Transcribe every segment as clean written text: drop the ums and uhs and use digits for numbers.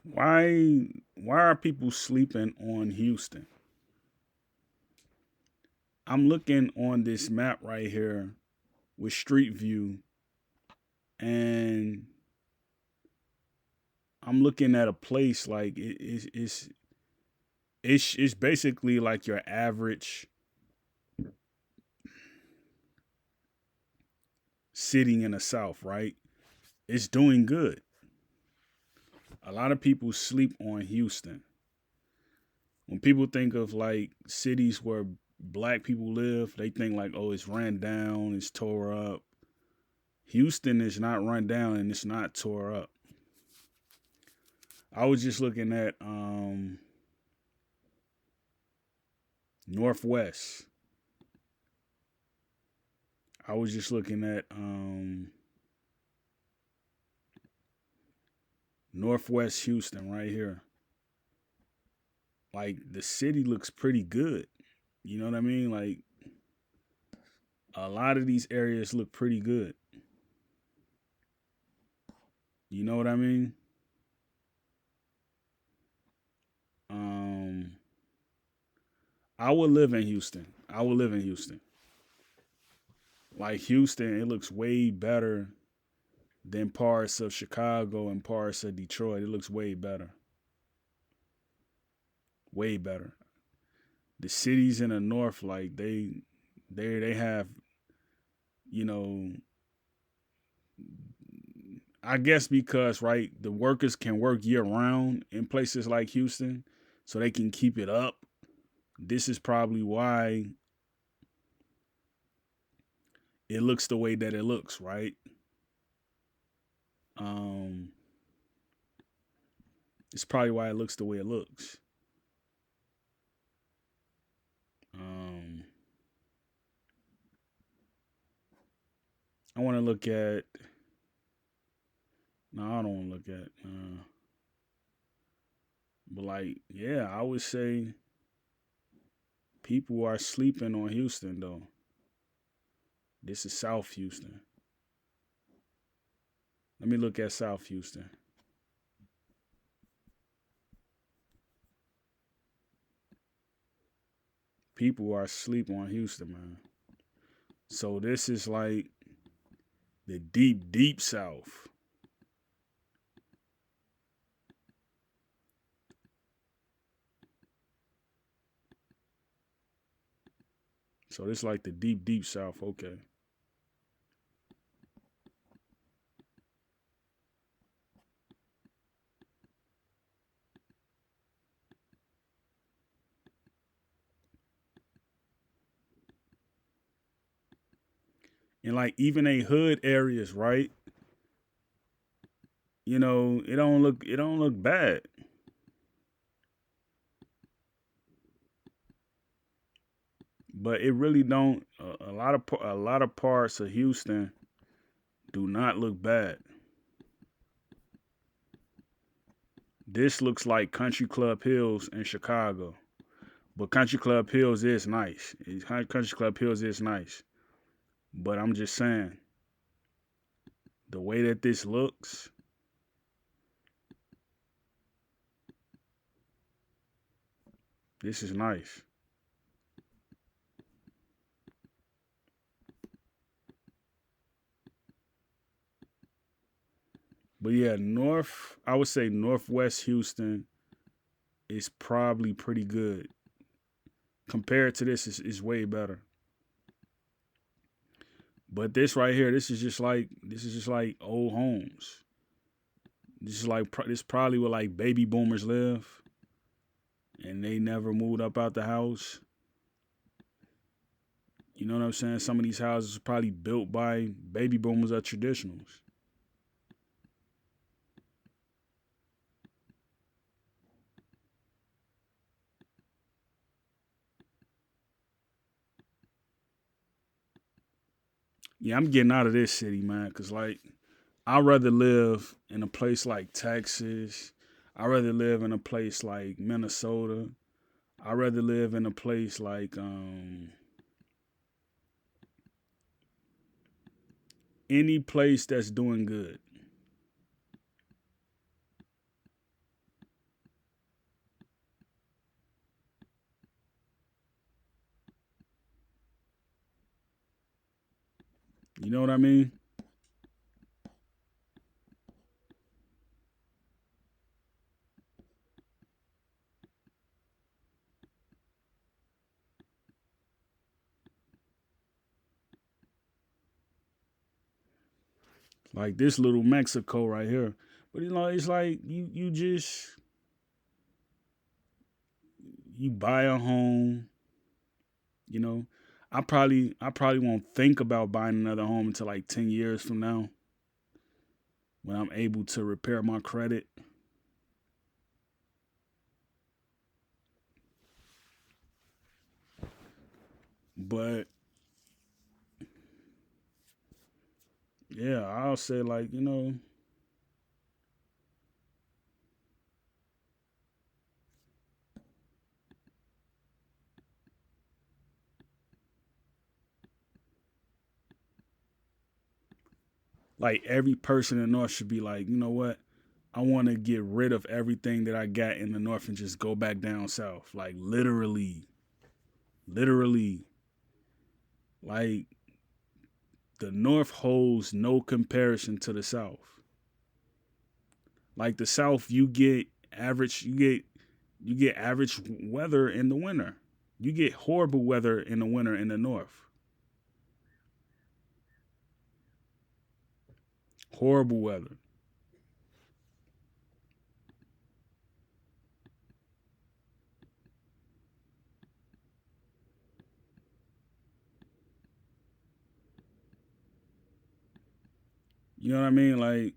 Why are people sleeping on Houston? I'm looking on this map right here with Street View, and I'm looking at a place like it's basically like your average city in the South, right? It's doing good. A lot of people sleep on Houston. When people think of like cities where black people live, they think like, oh, it's ran down, it's tore up. Houston is not run down and it's not tore up. I was just looking at Northwest. I was just looking at Northwest Houston right here. Like the city looks pretty good. You know what I mean? Like a lot of these areas look pretty good. You know what I mean? Um I would live in Houston. I would live in Houston. Like Houston, it looks way better than parts of Chicago and parts of Detroit. It looks way better. Way better. The cities in the north, like they have, you know, I guess because right, the workers can work year round in places like Houston, so they can keep it up. This is probably why it looks the way that it looks, right? Um, it's probably why it looks the way it looks. Um, I want to look at. No, I don't want to look at. But like, yeah, I would say people are sleeping on Houston though. This is South Houston. Let me look at South Houston. People are asleep on Houston, man. So this is like the deep, deep South. So this is like the deep, deep South. Okay. And like even a hood areas, right? It don't look bad. But it really don't. A lot of parts of Houston do not look bad. This looks like Country Club Hills in Chicago. But Country Club Hills is nice. Country Club Hills is nice. But I'm just saying, the way that this looks, this is nice. But yeah, I would say Northwest Houston is probably pretty good. Compared to this, is way better. But this right here, this is just like old homes. This probably where like baby boomers live, and they never moved up out the house. You know what I'm saying? Some of these houses are probably built by baby boomers or traditionals. Yeah, I'm getting out of this city, man, because like I'd rather live in a place like Texas. I'd rather live in a place like Minnesota. I'd rather live in a place like any place that's doing good. You know what I mean? Like this little Mexico right here. But it's like you just you buy a home, you know. I probably won't think about buying another home until like 10 years from now when I'm able to repair my credit. But yeah, I'll say like, like every person in the North should be like, you know what? I want to get rid of everything that I got in the North and just go back down South. Like literally, literally. Like the North holds no comparison to the South. Like the South, you get average weather in the winter. You get horrible weather in the winter in the North. Horrible weather. You know what I mean? Like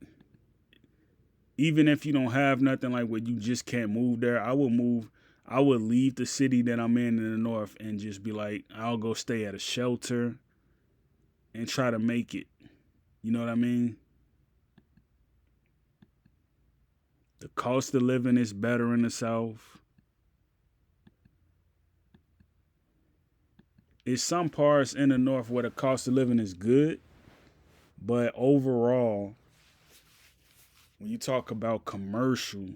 even if you don't have nothing like where you just can't move there, I would move. I would leave the city that I'm in the North and just be like, I'll go stay at a shelter and try to make it. You know what I mean? The cost of living is better in the South. It's some parts in the North where the cost of living is good, but overall, when you talk about commercial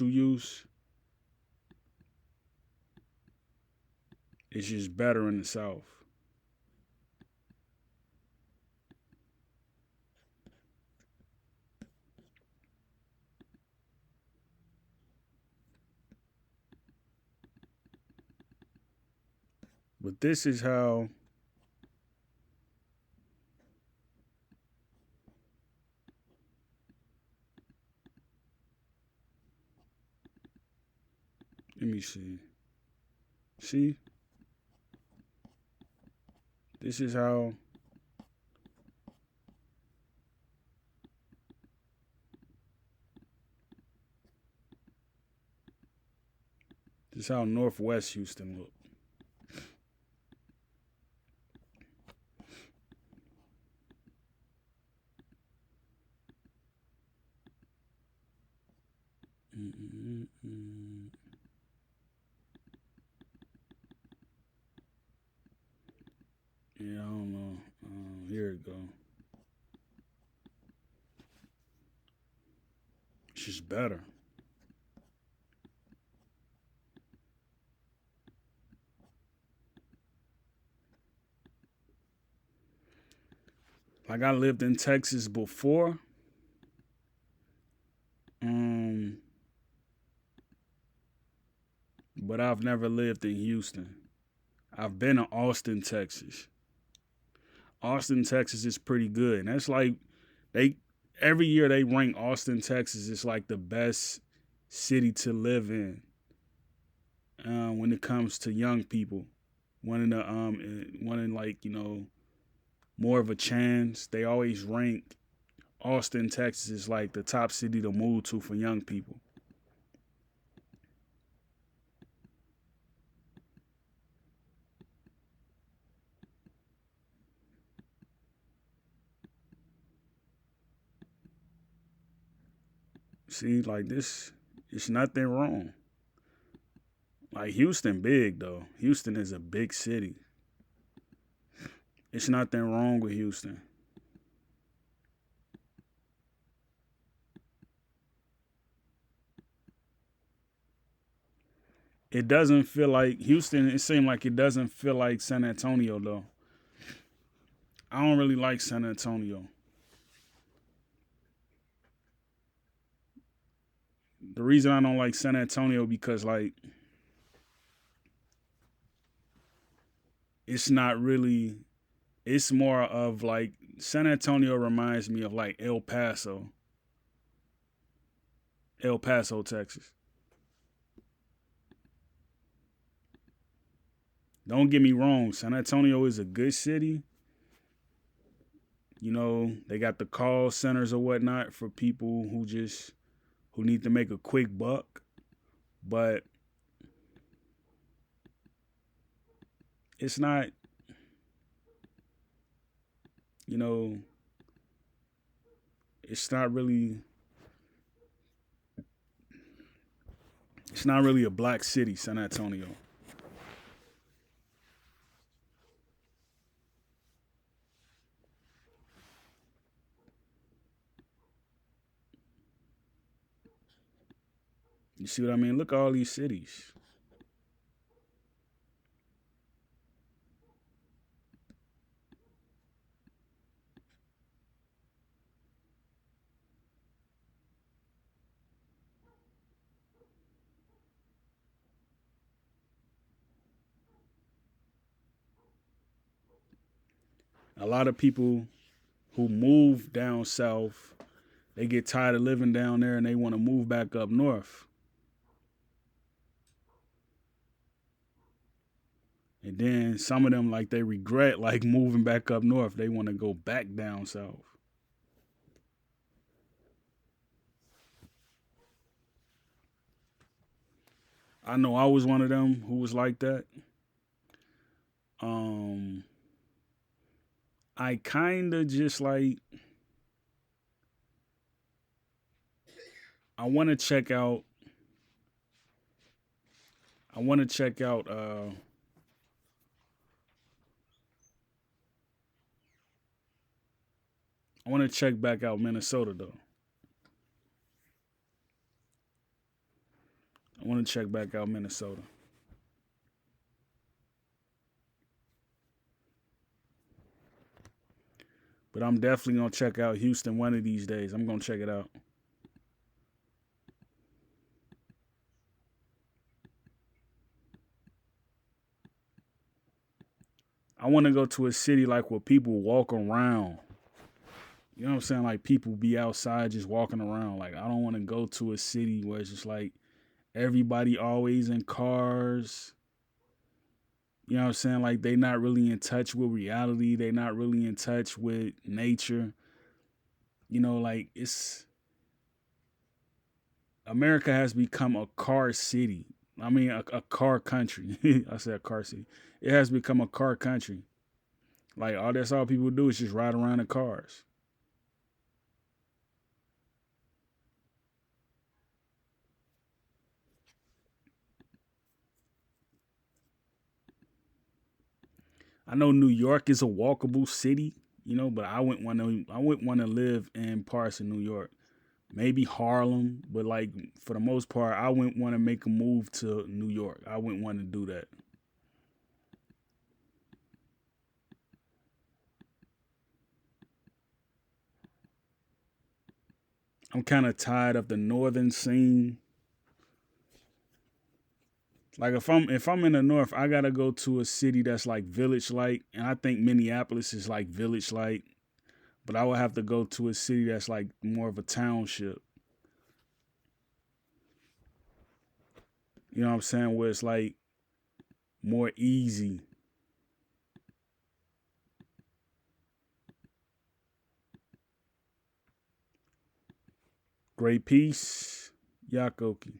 use, it's just better in the South. But this is how, let me see. See, this is how, this is how Northwest Houston look. Mm-mm-mm. Yeah, I don't know. Here it go. It's just better. Like I lived in Texas before, um, but I've never lived in Houston. I've been to Austin, Texas. Austin, Texas is pretty good. And that's like they every year they rank Austin, Texas as like the best city to live in when it comes to young people. Wanting like more of a chance. They always rank Austin, Texas is like the top city to move to for young people. See, like this, it's nothing wrong. Like Houston, big though. Houston is a big city. It's nothing wrong with Houston. It doesn't feel like Houston. It seemed like it doesn't feel like San Antonio though. I don't really like San Antonio. The reason I don't like San Antonio because like it's not really. It's more of like San Antonio reminds me of like El Paso, Texas. Don't get me wrong, San Antonio is a good city. You know, they got the call centers or whatnot for people who need to make a quick buck. But it's not, you know, it's not really it's not really a black city, San Antonio. You see what I mean? Look at all these cities. A lot of people who move down south, they get tired of living down there and they want to move back up north. And then some of them like they regret like moving back up north. They want to go back down south. I know I was one of them who was like that. Um I kind of just like I want to check out I want to check out I want to check back out Minnesota though. I want to check back out Minnesota. But I'm definitely going to check out Houston one of these days. I'm going to check it out. I want to go to a city like where people walk around. You know what I'm saying? Like people be outside just walking around. Like I don't want to go to a city where it's just like everybody always in cars. You know what I'm saying? Like they not really in touch with reality. They not really in touch with nature. You know, like it's America has become a car city. I mean, a car country. I said a car city. It has become a car country. Like all that's all people do is just ride around in cars. I know New York is a walkable city, you know, but I wouldn't want to live in parts of New York. Maybe Harlem, but like for the most part, I wouldn't want to make a move to New York. I wouldn't want to do that. I'm kind of tired of the northern scene. Like if I'm in the north, I gotta go to a city that's like village like, and I think Minneapolis is like village like. But I would have to go to a city that's like more of a township. You know what I'm saying? Where it's like more easy. Great peace, Yakoki.